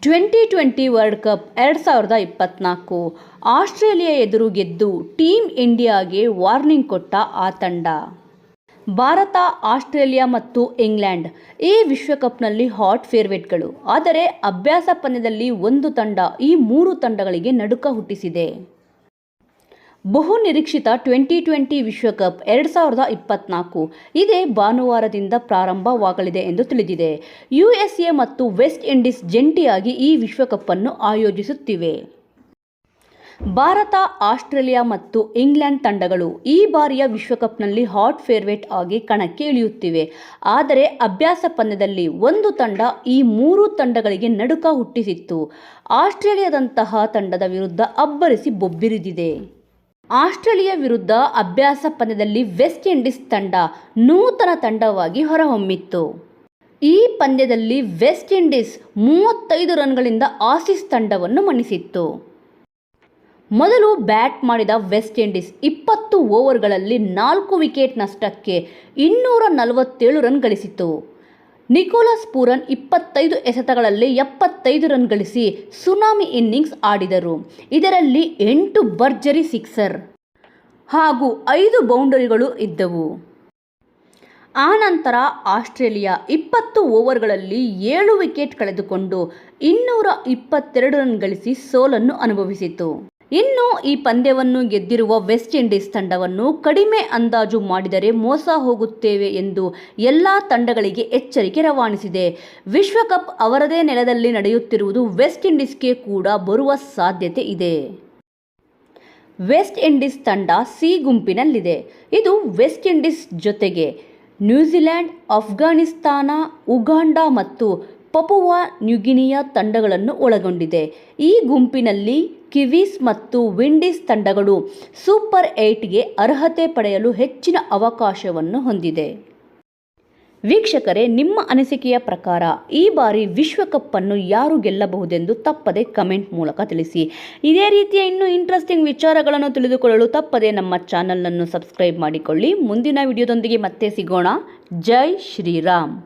2020 world cup 2024 Australia ಎದುರು ಗೆದ್ದು team ಇಂಡಿಯಾಗೆ ವಾರ್ನಿಂಗ್ ಕೊಟ್ಟ ಆ ತಂಡ. ಭಾರತ, ಆಸ್ಟ್ರೇಲಿಯಾ ಮತ್ತು ಇಂಗ್ಲೆಂಡ್ ಈ ವಿಶ್ವಕಪ್ನಲ್ಲಿ ಹಾಟ್ ಫೇವರಿಟ್ಗಳು. ಆದರೆ ಅಭ್ಯಾಸ ಪಂದ್ಯದಲ್ಲಿ ಒಂದು ತಂಡ ಈ ಮೂರು ತಂಡಗಳಿಗೆ ನಡುಕ ಹುಟ್ಟಿಸಿದೆ. ಬಹು ನಿರೀಕ್ಷಿತ 2020 ವಿಶ್ವಕಪ್ 2024 ಇದೇ ಭಾನುವಾರದಿಂದ ಪ್ರಾರಂಭವಾಗಲಿದೆ ಎಂದು ತಿಳಿದಿದೆ. ಯುಎಸ್ಎ ಮತ್ತು ವೆಸ್ಟ್ ಇಂಡೀಸ್ ಜಂಟಿಯಾಗಿ ಈ ವಿಶ್ವಕಪ್ ಅನ್ನು ಆಯೋಜಿಸುತ್ತಿವೆ. ಭಾರತ, ಆಸ್ಟ್ರೇಲಿಯಾ ಮತ್ತು ಇಂಗ್ಲೆಂಡ್ ತಂಡಗಳು ಈ ಬಾರಿಯ ವಿಶ್ವಕಪ್ನಲ್ಲಿ ಹಾಟ್ ಫೇವರಿಟ್ ಆಗಿ ಕಣಕ್ಕೆ ಇಳಿಯುತ್ತಿವೆ. ಆದರೆ ಅಭ್ಯಾಸ ಪಂದ್ಯದಲ್ಲಿ ಒಂದು ತಂಡ ಈ ಮೂರು ತಂಡಗಳಿಗೆ ನಡುಕ ಹುಟ್ಟಿಸಿತ್ತು. ಆಸ್ಟ್ರೇಲಿಯಾದಂತಹ ತಂಡದ ವಿರುದ್ಧ ಅಬ್ಬರಿಸಿ ಬೊಬ್ಬಿರಿದಿದೆ. ಆಸ್ಟ್ರೇಲಿಯಾ ವಿರುದ್ಧ ಅಭ್ಯಾಸ ಪಂದ್ಯದಲ್ಲಿ ವೆಸ್ಟ್ ಇಂಡೀಸ್ ತಂಡ ನೂತನ ತಂಡವಾಗಿ ಹೊರಹೊಮ್ಮಿತ್ತು. ಈ ಪಂದ್ಯದಲ್ಲಿ ವೆಸ್ಟ್ ಇಂಡೀಸ್ 35 ರನ್ಗಳಿಂದ ಆಸೀಸ್ ತಂಡವನ್ನು ಮಣಿಸಿತ್ತು. ಮೊದಲು ಬ್ಯಾಟ್ ಮಾಡಿದ ವೆಸ್ಟ್ ಇಂಡೀಸ್ 20 ಓವರ್ಗಳಲ್ಲಿ 4 ವಿಕೆಟ್ ನಷ್ಟಕ್ಕೆ 247 ರನ್ ಗಳಿಸಿತು. ನಿಕೋಲಸ್ ಪೂರನ್ 25 ಎಸೆತಗಳಲ್ಲಿ 75 ರನ್ ಗಳಿಸಿ ಸುನಾಮಿ ಇನ್ನಿಂಗ್ಸ್ ಆಡಿದರು. ಇದರಲ್ಲಿ 8 ಭರ್ಜರಿ ಸಿಕ್ಸರ್ ಹಾಗೂ 5 ಬೌಂಡರಿಗಳು ಇದ್ದವು. ಆನಂತರ ಆಸ್ಟ್ರೇಲಿಯಾ 20 ಓವರ್ಗಳಲ್ಲಿ 7 ವಿಕೆಟ್ ಕಳೆದುಕೊಂಡು 222 ರನ್ ಗಳಿಸಿ ಸೋಲನ್ನು ಅನುಭವಿಸಿತು. ಇನ್ನು ಈ ಪಂದ್ಯವನ್ನು ಗೆದ್ದಿರುವ ವೆಸ್ಟ್ ಇಂಡೀಸ್ ತಂಡವನ್ನು ಕಡಿಮೆ ಅಂದಾಜು ಮಾಡಿದರೆ ಮೋಸ ಹೋಗುತ್ತೇವೆ ಎಂದು ಎಲ್ಲ ತಂಡಗಳಿಗೆ ಎಚ್ಚರಿಕೆ ರವಾನಿಸಿದೆ. ವಿಶ್ವಕಪ್ ಅವರದೇ ನೆಲದಲ್ಲಿ ನಡೆಯುತ್ತಿರುವುದು ವೆಸ್ಟ್ ಇಂಡೀಸ್ಗೆ ಕೂಡ ಬರುವ ಸಾಧ್ಯತೆ ಇದೆ. ವೆಸ್ಟ್ ಇಂಡೀಸ್ ತಂಡ ಸಿ ಗುಂಪಿನಲ್ಲಿದೆ. ಇದು ವೆಸ್ಟ್ ಇಂಡೀಸ್ ಜೊತೆಗೆ ನ್ಯೂಜಿಲೆಂಡ್, ಅಫ್ಘಾನಿಸ್ತಾನ, ಉಗಾಂಡ ಮತ್ತು ಪಪುವಾ ನ್ಯೂಗಿನಿಯಾ ತಂಡಗಳನ್ನು ಒಳಗೊಂಡಿದೆ. ಈ ಗುಂಪಿನಲ್ಲಿ ಕಿವೀಸ್ ಮತ್ತು ವಿಂಡೀಸ್ ತಂಡಗಳು ಸೂಪರ್ 8ಗೆ ಅರ್ಹತೆ ಪಡೆಯಲು ಹೆಚ್ಚಿನ ಅವಕಾಶವನ್ನು ಹೊಂದಿದೆ. ವೀಕ್ಷಕರೇ, ನಿಮ್ಮ ಅನಿಸಿಕೆಯ ಪ್ರಕಾರ ಈ ಬಾರಿ ವಿಶ್ವಕಪ್ ಅನ್ನು ಯಾರು ಗೆಲ್ಲಬಹುದೆಂದು ತಪ್ಪದೆ ಕಮೆಂಟ್ ಮೂಲಕ ತಿಳಿಸಿ. ಇದೇ ರೀತಿಯ ಇನ್ನೂ ಇಂಟ್ರೆಸ್ಟಿಂಗ್ ವಿಚಾರಗಳನ್ನು ತಿಳಿದುಕೊಳ್ಳಲು ತಪ್ಪದೆ ನಮ್ಮ ಚಾನಲನ್ನು ಸಬ್ಸ್ಕ್ರೈಬ್ ಮಾಡಿಕೊಳ್ಳಿ. ಮುಂದಿನ ವಿಡಿಯೋದೊಂದಿಗೆ ಮತ್ತೆ ಸಿಗೋಣ. ಜೈ ಶ್ರೀರಾಮ್.